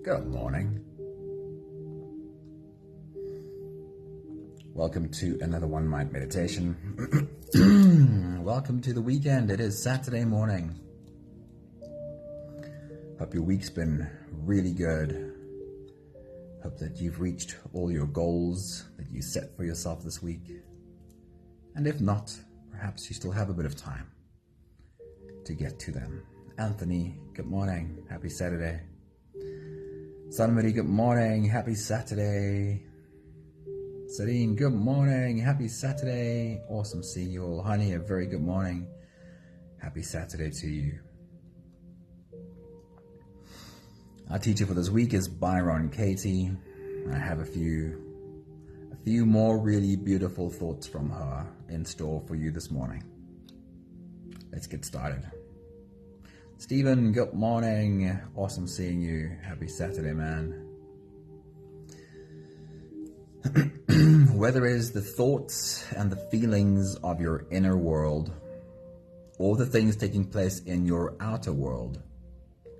Good morning. Welcome to another One Mind meditation. Welcome to the weekend. It is Saturday morning. Hope your week's been really good. Hope that you've reached all your goals that you set for yourself this week. And if not, perhaps you still have a bit of time to get to them. Anthony, good morning. Happy Saturday. Sunmary, good morning. Happy Saturday. Serene, good morning. Happy Saturday. Awesome seeing you all. Honey, a very good morning. Happy Saturday to you. Our teacher for this week is Byron Katie. I have a few more really beautiful thoughts from her in store for you this morning. Let's get started. Stephen, good morning. Awesome seeing you. Happy Saturday, man. Whether it is the thoughts and the feelings of your inner world or the things taking place in your outer world,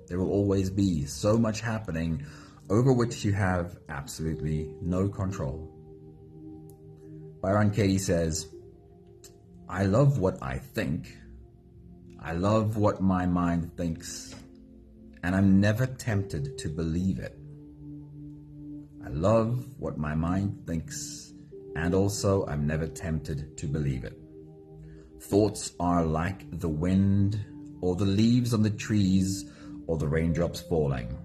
there will always be so much happening over which you have absolutely no control. Byron Katie says, I love what I think. I love what my mind thinks, and I'm never tempted to believe it. I love what my mind thinks, and also I'm never tempted to believe it. Thoughts are like the wind, or the leaves on the trees, or the raindrops falling.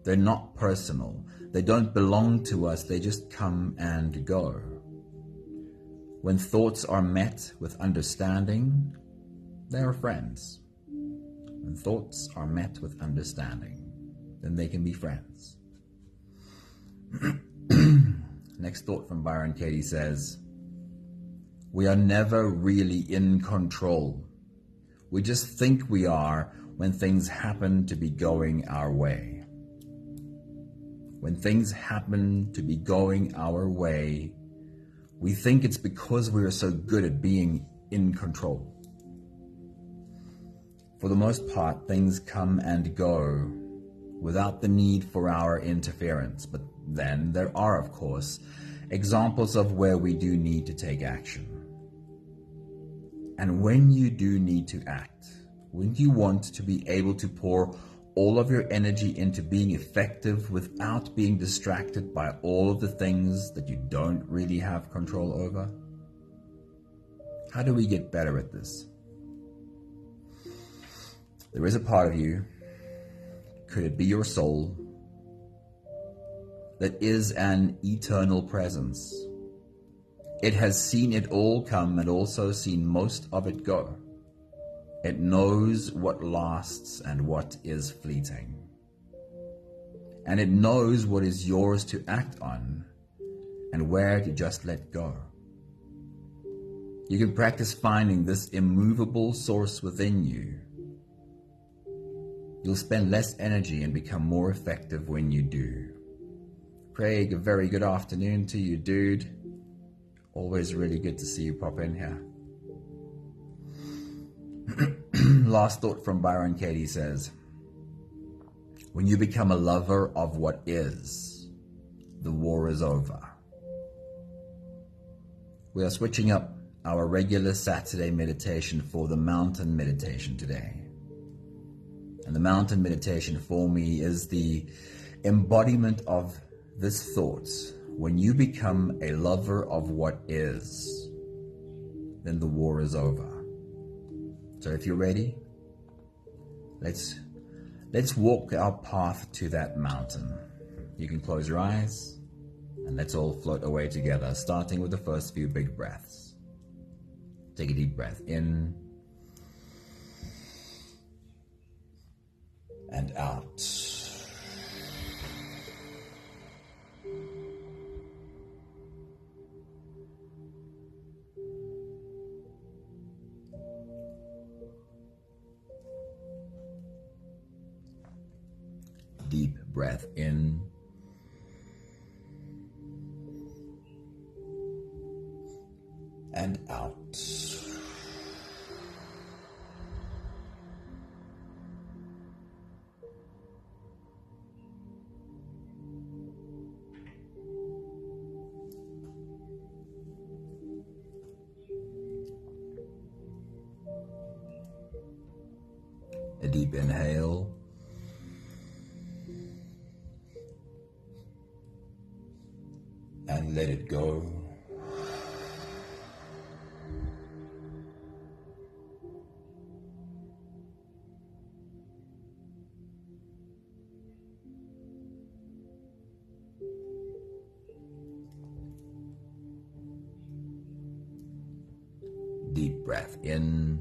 They're not personal. They don't belong to us. They just come and go. When thoughts are met with understanding, they are friends. When thoughts are met with understanding, then they can be friends. Next thought from Byron Katie says, we are never really in control. We just think we are when things happen to be going our way. When things happen to be going our way, we think it's because we are so good at being in control. For the most part, things come and go without the need for our interference. But then there are, of course, examples of where we do need to take action. And when you do need to act, when you want to be able to pour all of your energy into being effective without being distracted by all of the things that you don't really have control over, how do we get better at this? There is a part of you, could it be your soul, that is an eternal presence. It has seen it all come and also seen most of it go. It knows what lasts and what is fleeting. And it knows what is yours to act on and where to just let go. You can practice finding this immovable source within you. You'll spend less energy and become more effective when you do. Craig, a very good afternoon to you, dude. Always really good to see you pop in here. Last thought from Byron Katie says, when you become a lover of what is, the war is over. We are switching up our regular Saturday meditation for the mountain meditation today. And the mountain meditation for me is the embodiment of this thought. When you become a lover of what is, then the war is over. So if you're ready, let's walk our path to that mountain. You can close your eyes and let's all float away together, starting with the first few big breaths. Take a deep breath in and out. Deep breath in and out. deep inhale. And let it go. Deep breath in.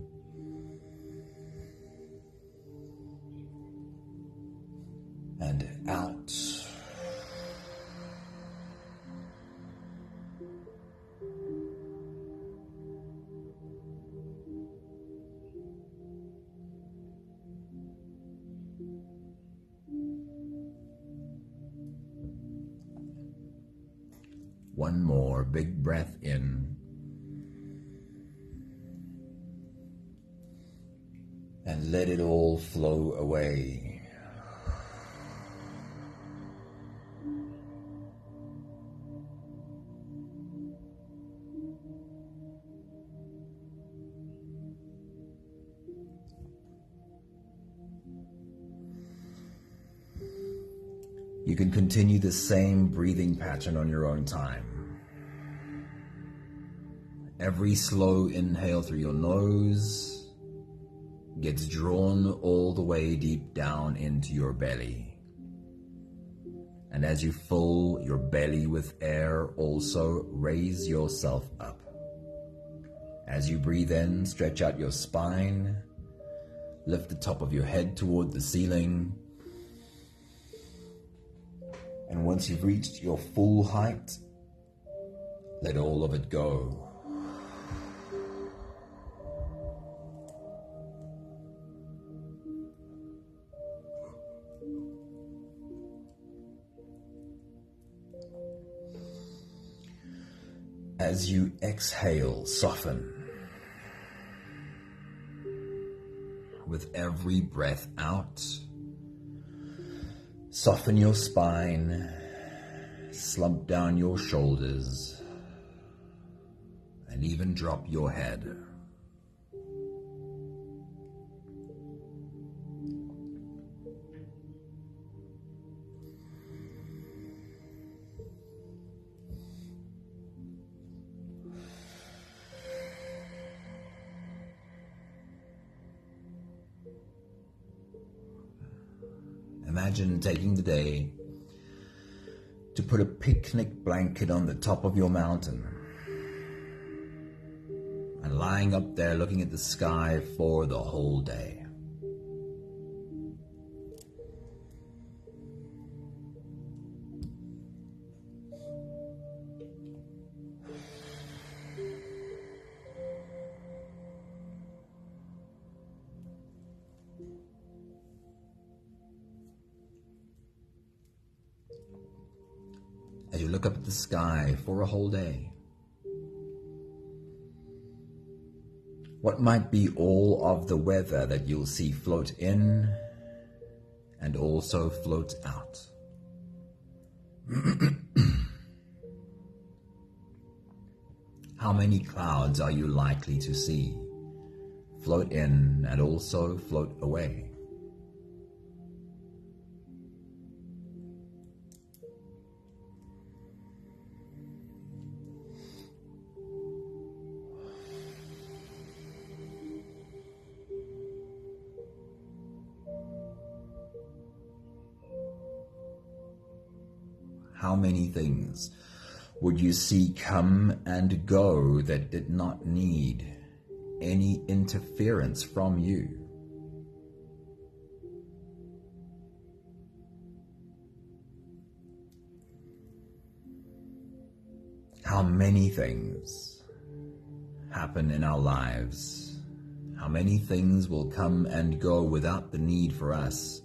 And out. One more big breath in. And let it all flow away. You can continue the same breathing pattern on your own time. Every slow inhale through your nose gets drawn all the way deep down into your belly. And as you fill your belly with air, also raise yourself up. As you breathe in, stretch out your spine, lift the top of your head toward the ceiling. And once you've reached your full height, let all of it go. As you exhale, soften. With every breath out, soften your spine, slump down your shoulders, and even drop your head. Imagine taking the day to put a picnic blanket on the top of your mountain and lying up there looking at the sky for the whole day. As you look up at the sky for a whole day, what might be all of the weather that you'll see float in and also float out? How many clouds are you likely to see float in and also float away? How many things would you see come and go that did not need any interference from you? How many things happen in our lives? How many things will come and go without the need for us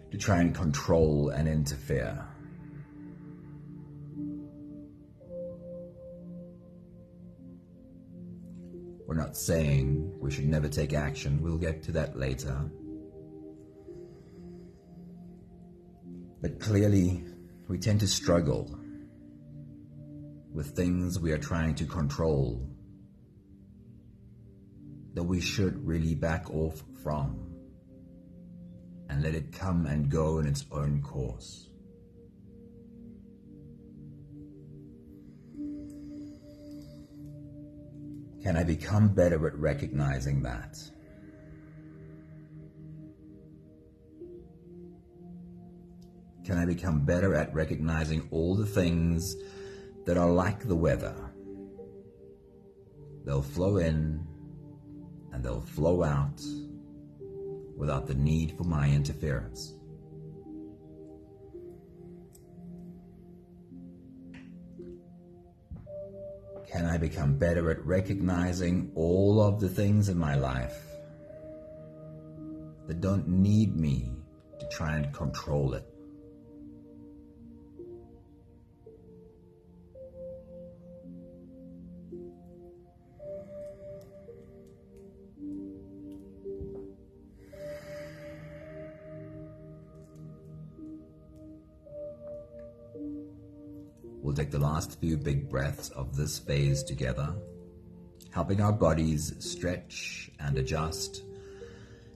to try and control and interfere? We're not saying we should never take action. We'll get to that later. But clearly, we tend to struggle with things we are trying to control that we should really back off from. and let it come and go in its own course. Can I become better at recognizing that? Can I become better at recognizing all the things that are like the weather? They'll flow in and they'll flow out without the need for my interference. Can I become better at recognizing all of the things in my life that don't need me to try and control it? We'll take the last few big breaths of this phase together, helping our bodies stretch and adjust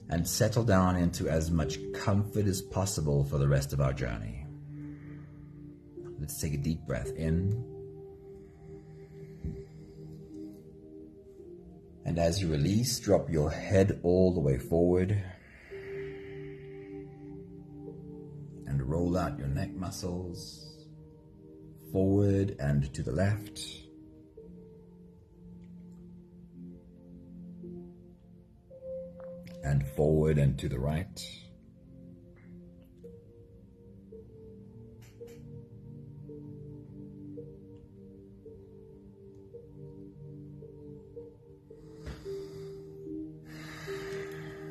and settle down into as much comfort as possible for the rest of our journey. Let's take a deep breath in. And as you release, drop your head all the way forward and roll out your neck muscles. Forward and to the left. And forward and to the right.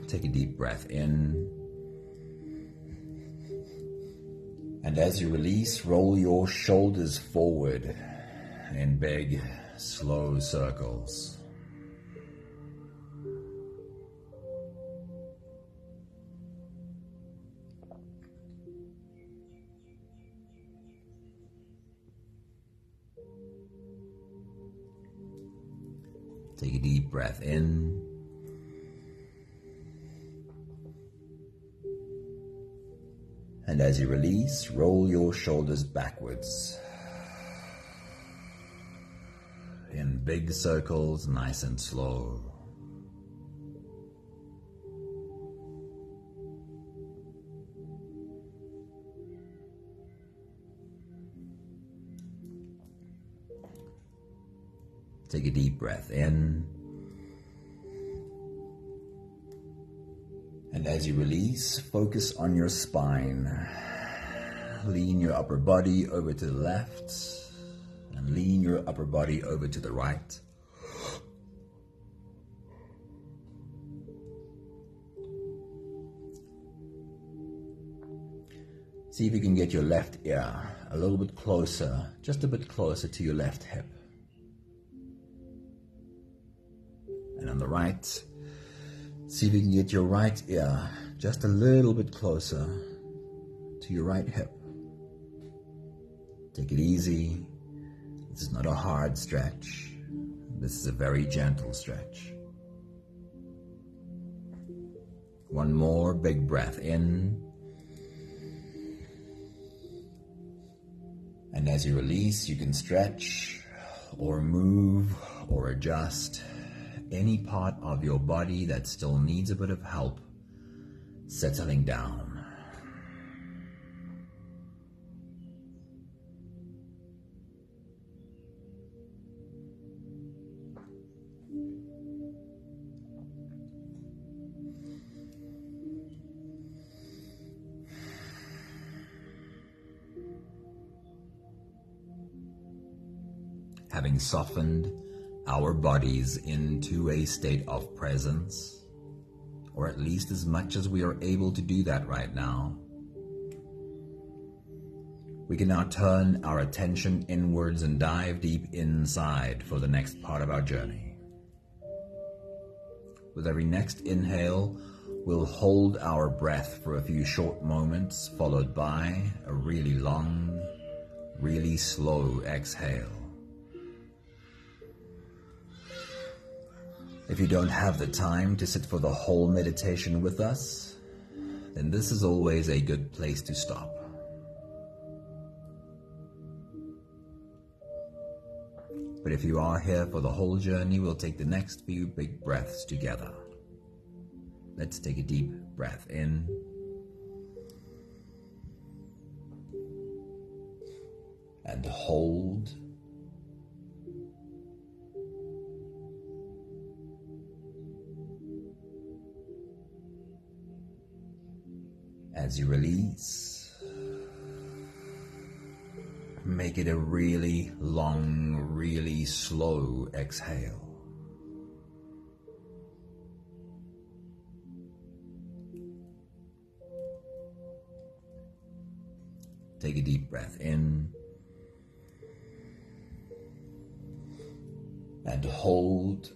Take a deep breath in. And as you release, roll your shoulders forward in big, slow circles. Take a deep breath in. And as you release, roll your shoulders backwards in big circles, nice and slow. Take a deep breath in. And as you release, focus on your spine. Lean your upper body over to the left and lean your upper body over to the right. See if you can get your left ear a little bit closer, just a bit closer to your left hip. And on the right, see if you can get your right ear just a little bit closer to your right hip. Take it easy. This is not a hard stretch. This is a very gentle stretch. One more big breath in. And as you release, you can stretch or move or adjust any part of your body that still needs a bit of help settling down. Having softened our bodies into a state of presence, or at least as much as we are able to do that right now, we can now turn our attention inwards and dive deep inside for the next part of our journey. With every next inhale, we'll hold our breath for a few short moments, followed by a really long, really slow exhale. If you don't have the time to sit for the whole meditation with us, then this is always a good place to stop. But if you are here for the whole journey, we'll take the next few big breaths together. Let's take a deep breath in. And hold. As you release, make it a really long, really slow exhale. Take a deep breath in and hold.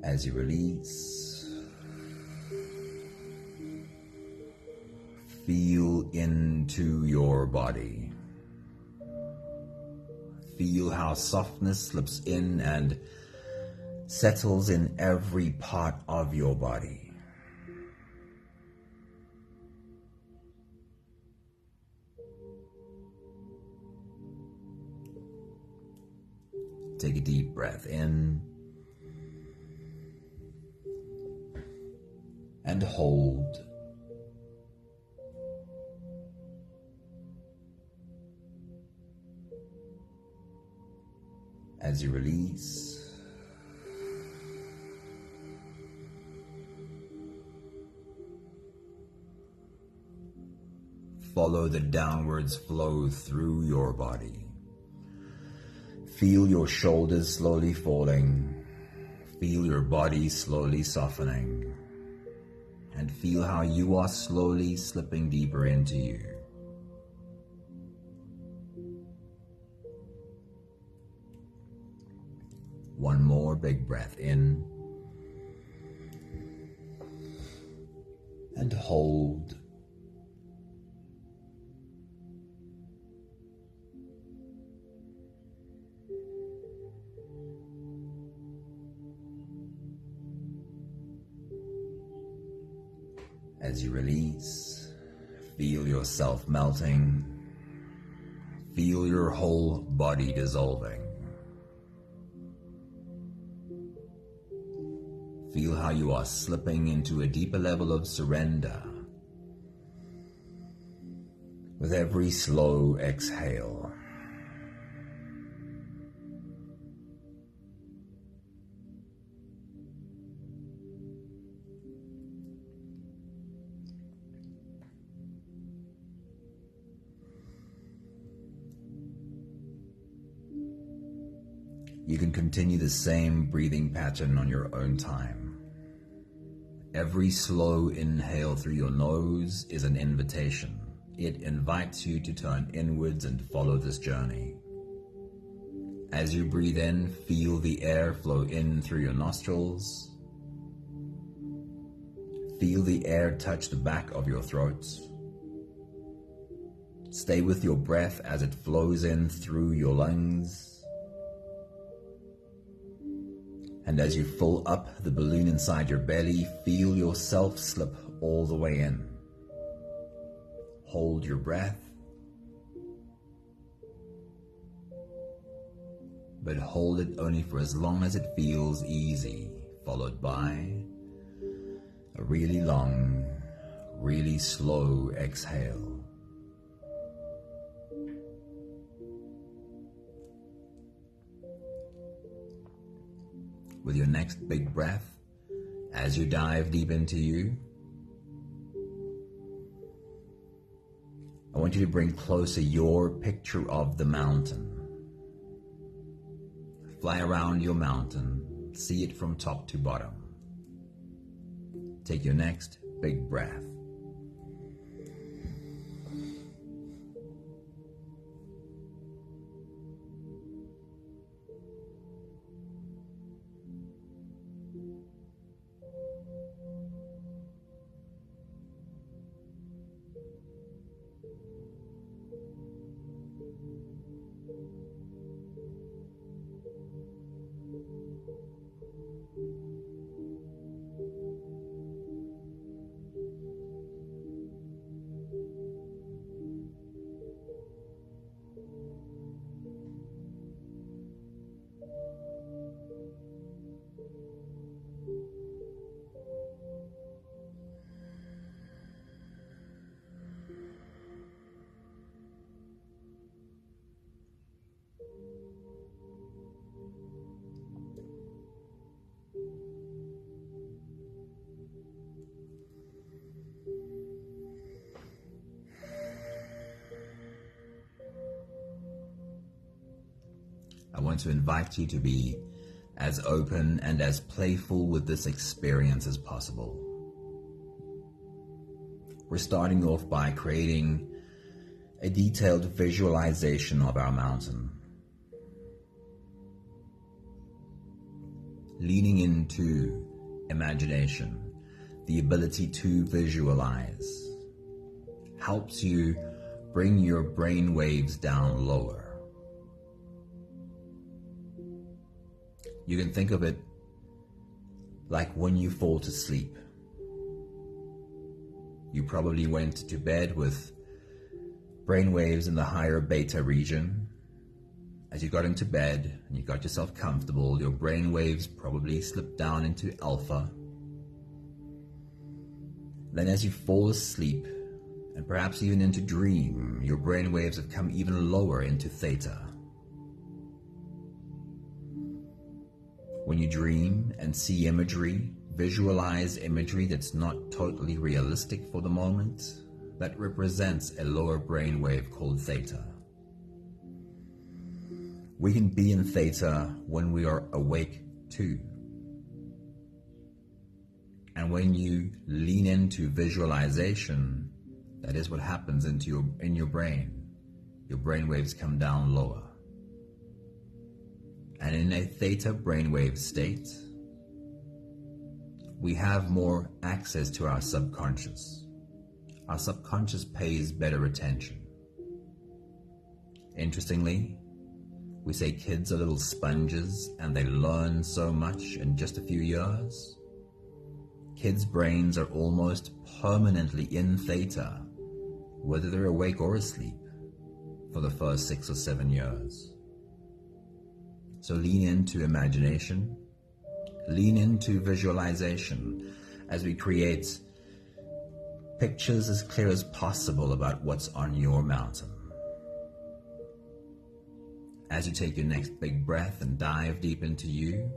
As you release, feel into your body. Feel how softness slips in and settles in every part of your body. Take a deep breath in and hold. As you release, follow the downwards flow through your body. Feel your shoulders slowly falling. Feel your body slowly softening. And feel how you are slowly slipping deeper into you. One more big breath in. And hold. As you release, feel yourself melting. Feel your whole body dissolving. Feel how you are slipping into a deeper level of surrender with every slow exhale. You can continue the same breathing pattern on your own time. Every slow inhale through your nose is an invitation. It invites you to turn inwards and follow this journey. As you breathe in, feel the air flow in through your nostrils. Feel the air touch the back of your throat. Stay with your breath as it flows in through your lungs. And as you fill up the balloon inside your belly, feel yourself slip all the way in. Hold your breath, but hold it only for as long as it feels easy, followed by a really long, really slow exhale. With your next big breath, as you dive deep into you, I want you to bring closer your picture of the mountain. Fly around your mountain, see it from top to bottom. Take your next big breath. I want to invite you to be as open and as playful with this experience as possible. We're starting off by creating a detailed visualization of our mountain. Leaning into imagination, the ability to visualize, helps you bring your brain waves down lower. You can think of it like when you fall to sleep. You probably went to bed with brain waves in the higher beta region. As you got into bed and you got yourself comfortable, your brain waves probably slipped down into alpha. Then as you fall asleep, and perhaps even into dream, your brain waves have come even lower into theta. When you dream and see imagery, visualize imagery that's not totally realistic for the moment, that represents a lower brain wave called theta. We can be in theta when we are awake too. And when you lean into visualization, that is what happens in your brain. Your brain waves come down lower. And in a theta brainwave state, we have more access to our subconscious. Our subconscious pays better attention. Interestingly, we say kids are little sponges and they learn so much in just a few years. Kids' brains are almost permanently in theta, whether they're awake or asleep, for the first 6 or 7 years. So lean into imagination, lean into visualization as we create pictures as clear as possible about what's on your mountain. As you take your next big breath and dive deep into you,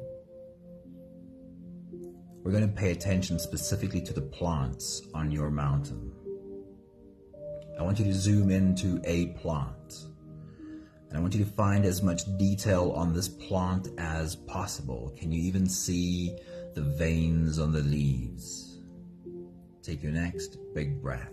we're going to pay attention specifically to the plants on your mountain. I want you to zoom into a plant. And I want you to find as much detail on this plant as possible. Can you even see the veins on the leaves? Take your next big breath.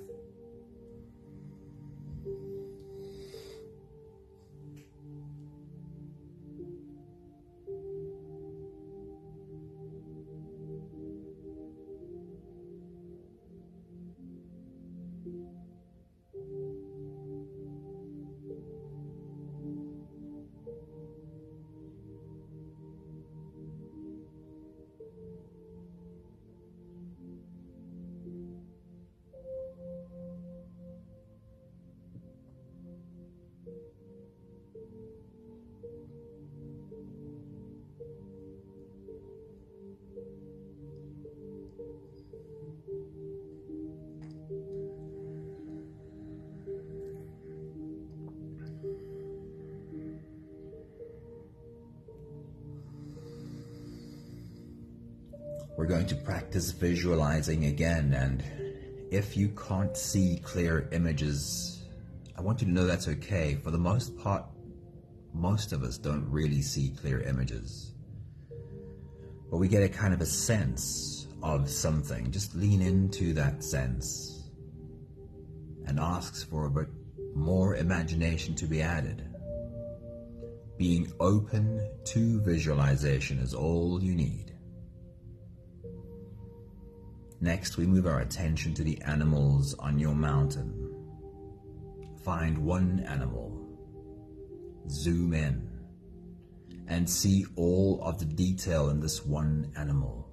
We're going to practice visualizing again, and if you can't see clear images, I want you to know that's okay. For the most part, most of us don't really see clear images, but we get a kind of a sense of something. Just lean into that sense and ask for a bit more imagination to be added. Being open to visualization is all you need. Next, we move our attention to the animals on your mountain. Find one animal, zoom in, and see all of the detail in this one animal.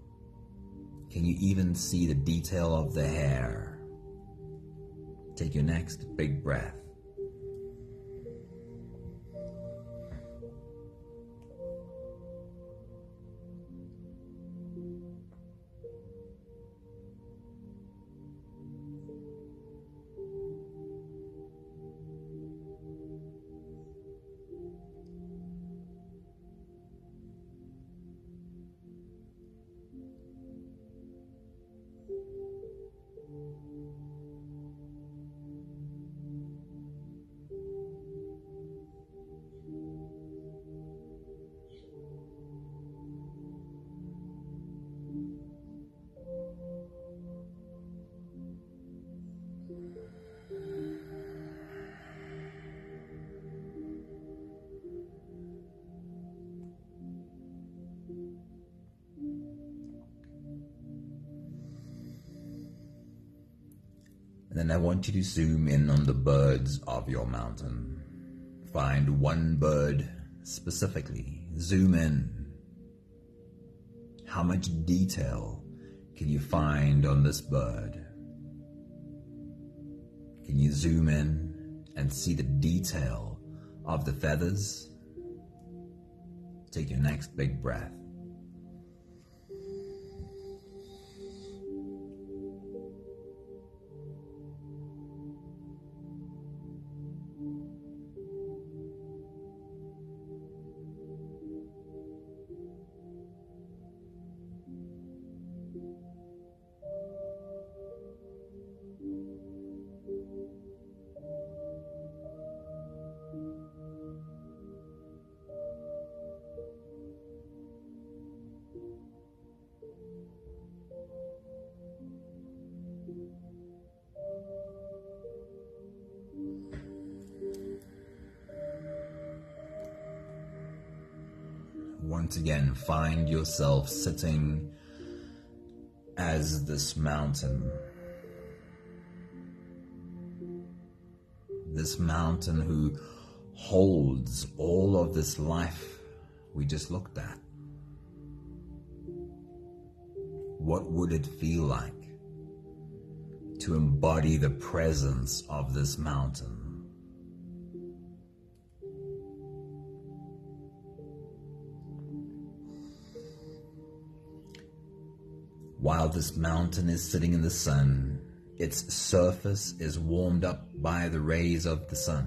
Can you even see the detail of the hair? Take your next big breath. And then I want you to zoom in on the birds of your mountain. Find one bird specifically. Zoom in. How much detail can you find on this bird? Can you zoom in and see the detail of the feathers? Take your next big breath. Once again, find yourself sitting as this mountain. This mountain who holds all of this life we just looked at. What would it feel like to embody the presence of this mountain? While this mountain is sitting in the sun, its surface is warmed up by the rays of the sun.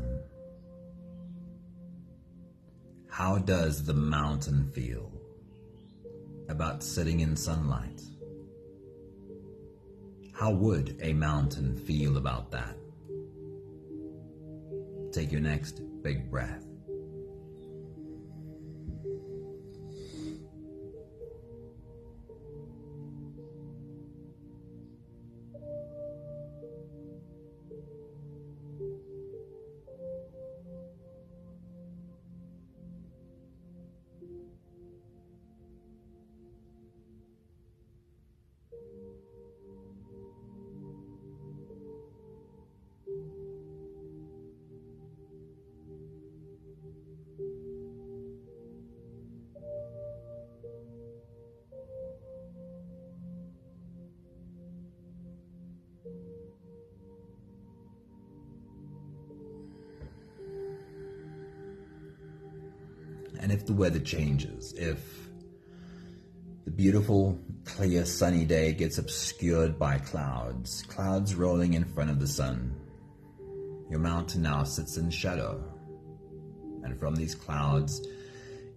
How does the mountain feel about sitting in sunlight? How would a mountain feel about that? Take your next big breath. And if the weather changes, if the beautiful, clear, sunny day gets obscured by clouds rolling in front of the sun, your mountain now sits in shadow. And from these clouds,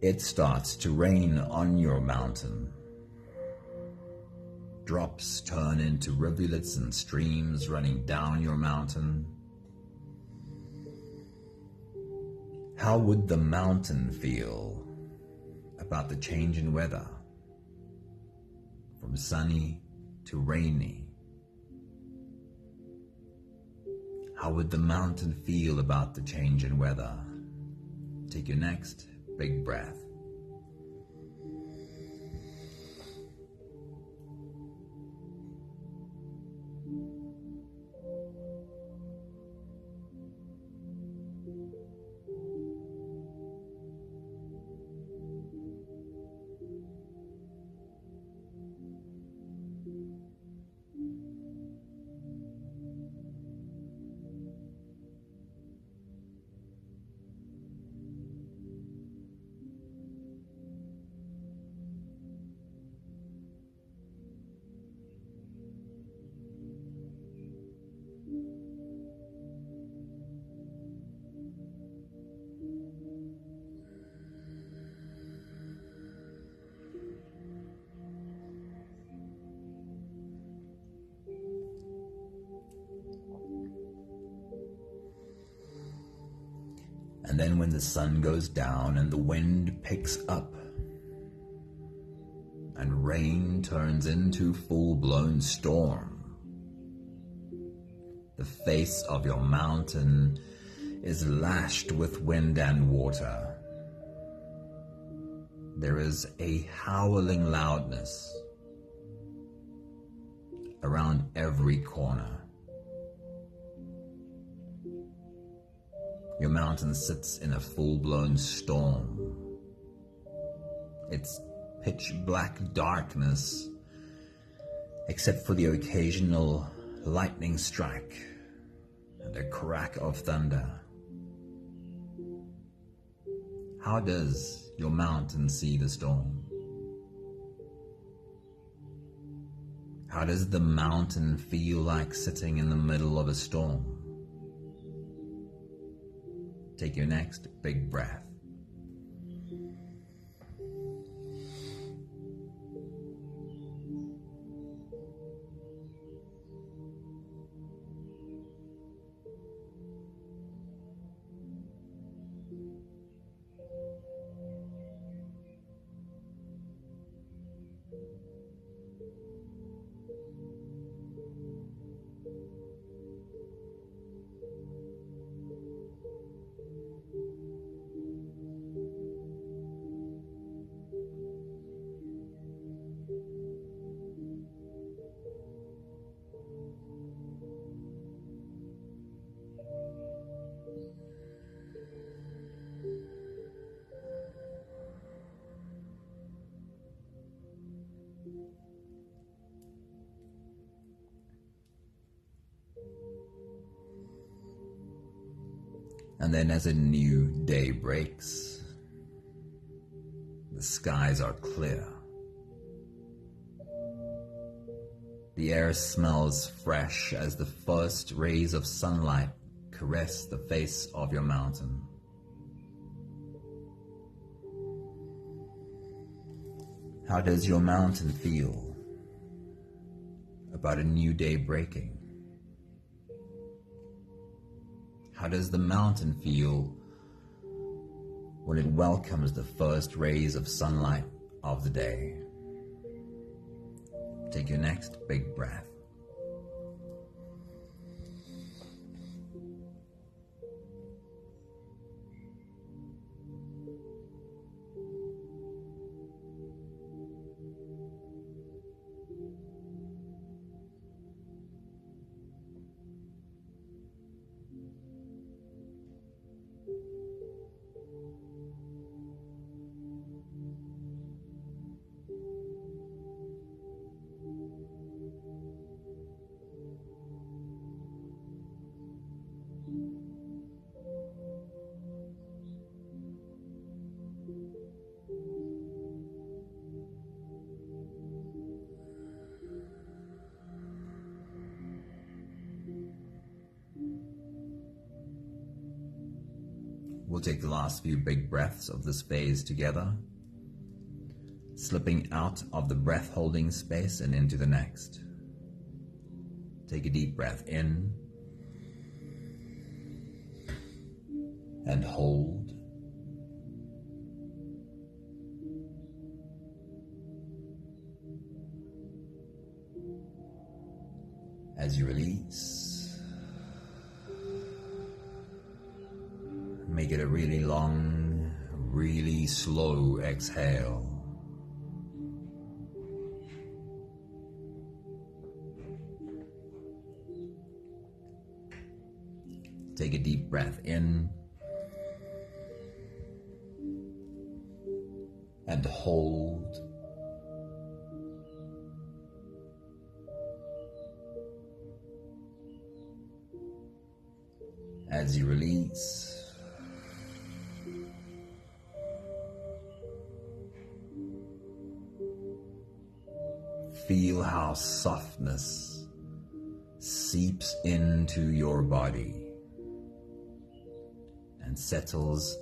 it starts to rain on your mountain. Drops turn into rivulets and streams running down your mountain. How would the mountain feel about the change in weather from sunny to rainy? How would the mountain feel about the change in weather? Take your next big breath. And then when the sun goes down and the wind picks up and rain turns into full-blown storm, the face of your mountain is lashed with wind and water. There is a howling loudness around every corner. Your mountain sits in a full-blown storm. It's pitch black darkness, except for the occasional lightning strike and a crack of thunder. How does your mountain see the storm? How does the mountain feel like sitting in the middle of a storm? Take your next big breath. And then as a new day breaks, the skies are clear. The air smells fresh as the first rays of sunlight caress the face of your mountain. How does your mountain feel about a new day breaking? How does the mountain feel when it welcomes the first rays of sunlight of the day? Take your next big breath. We'll take the last few big breaths of this phase together, slipping out of the breath-holding space and into the next. Take a deep breath in and hold. As you release, make it a really long, really slow exhale. Take a deep breath in and hold. As you release, feel how softness seeps into your body and settles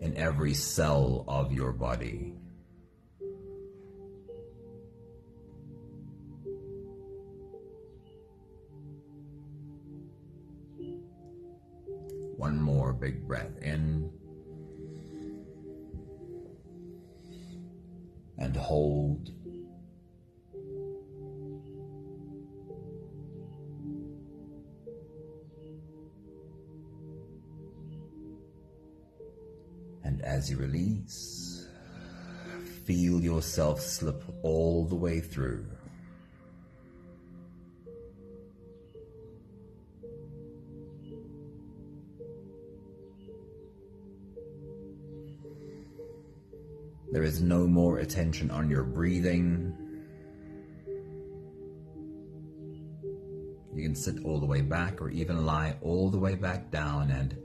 in every cell of your body. One more big breath in and hold. And as you release, feel yourself slip all the way through. There is no more attention on your breathing. You can sit all the way back or even lie all the way back down and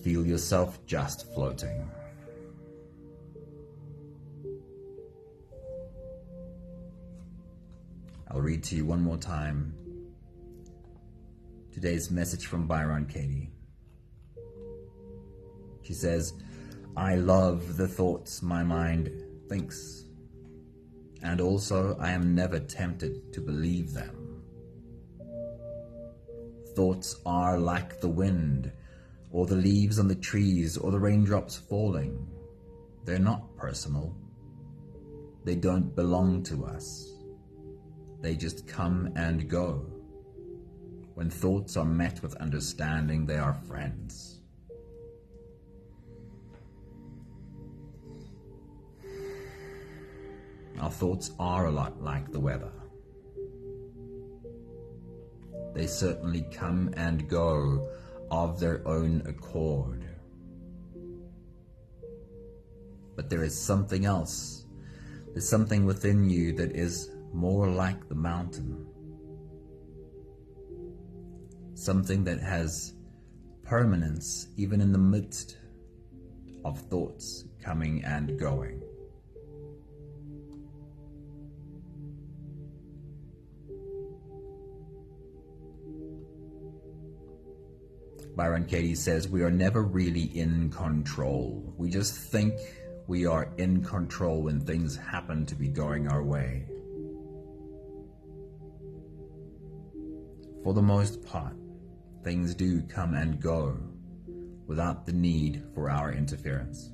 feel yourself just floating. I'll read to you one more time today's message from Byron Katie. She says, I love the thoughts my mind thinks, and also I am never tempted to believe them. Thoughts are like the wind, or the leaves on the trees, or the raindrops falling. They're not personal. They don't belong to us. They just come and go. When thoughts are met with understanding, they are friends. Our thoughts are a lot like the weather. They certainly come and go of their own accord. But there is something else. There's something within you that is more like the mountain. Something that has permanence even in the midst of thoughts coming and going. Byron Katie says, we are never really in control. We just think we are in control when things happen to be going our way. For the most part, things do come and go without the need for our interference.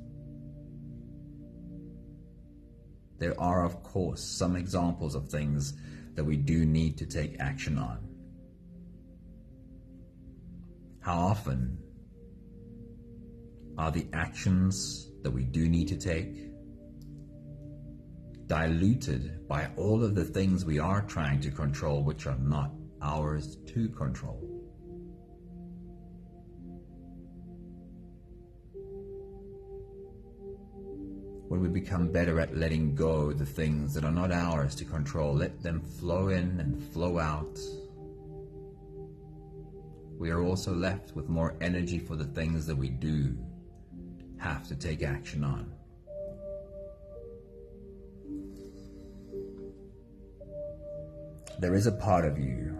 There are, of course, some examples of things that we do need to take action on. How often are the actions that we do need to take diluted by all of the things we are trying to control, which are not ours to control? When we become better at letting go the things that are not ours to control, let them flow in and flow out, we are also left with more energy for the things that we do have to take action on. There is a part of you,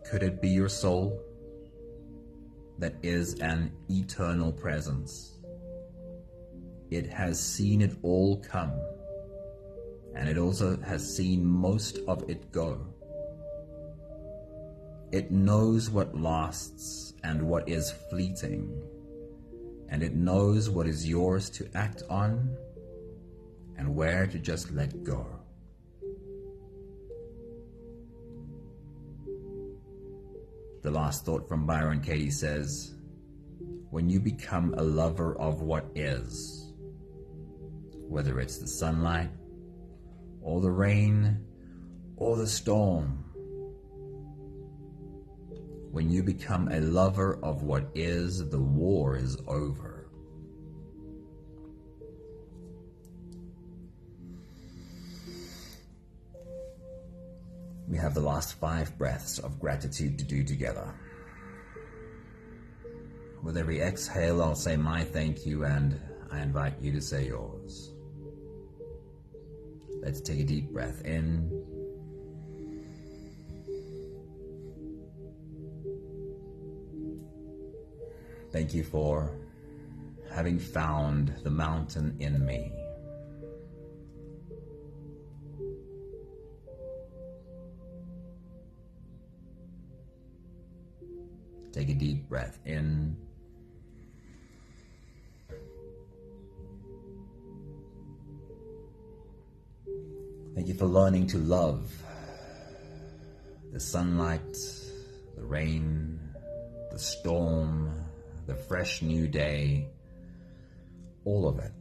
could it be your soul, that is an eternal presence. It has seen it all come, and it also has seen most of it go. It knows what lasts and what is fleeting, and it knows what is yours to act on and where to just let go. The last thought from Byron Katie says, when you become a lover of what is, whether it's the sunlight or the rain or the storm, when you become a lover of what is, the war is over. We have the last 5 breaths of gratitude to do together. With every exhale, I'll say my thank you, and I invite you to say yours. Let's take a deep breath in. Thank you for having found the mountain in me. Take a deep breath in. Thank you for learning to love the sunlight, the rain, the storm, the fresh new day, all of it.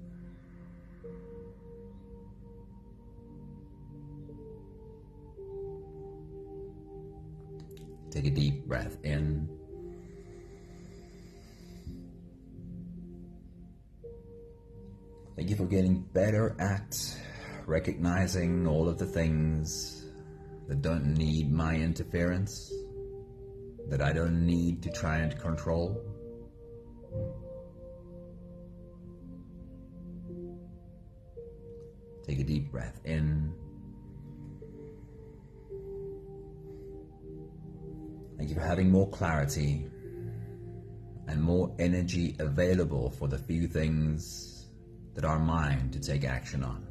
Take a deep breath in. Thank you for getting better at recognizing all of the things that don't need my interference, that I don't need to try and control. Take a deep breath in. Thank you for having more clarity and more energy available for the few things that are mine to take action on.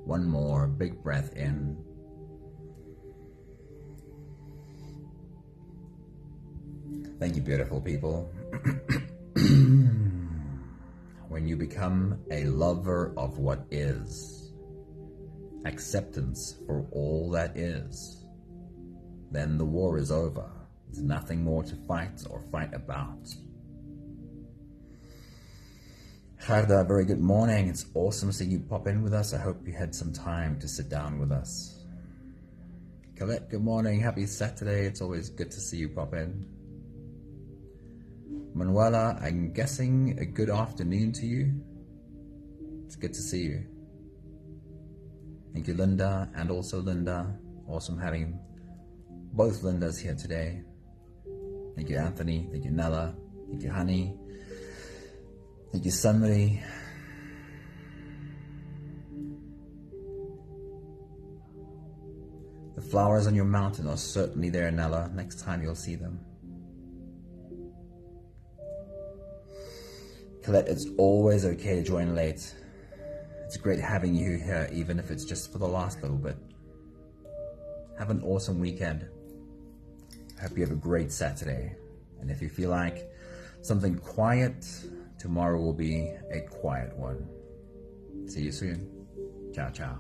One more big breath in. Thank you, beautiful people. When you become a lover of what is, acceptance for all that is, then the war is over. There's nothing more to fight or fight about. Gerda, very good morning. It's awesome seeing you pop in with us. I hope you had some time to sit down with us. Colette, good morning. Happy Saturday. It's always good to see you pop in. Manuela, I'm guessing a good afternoon to you. It's good to see you. Thank you, Linda, and also Linda. Awesome having both Lindas here today. Thank you, Anthony. Thank you, Nella. Thank you, Honey. Thank you, Sunri. The flowers on your mountain are certainly there, Nella. Next time you'll see them. Colette, it's always okay to join late. It's great having you here, even if it's just for the last little bit. Have an awesome weekend. I hope you have a great Saturday. And if you feel like something quiet, tomorrow will be a quiet one. See you soon. Ciao, ciao.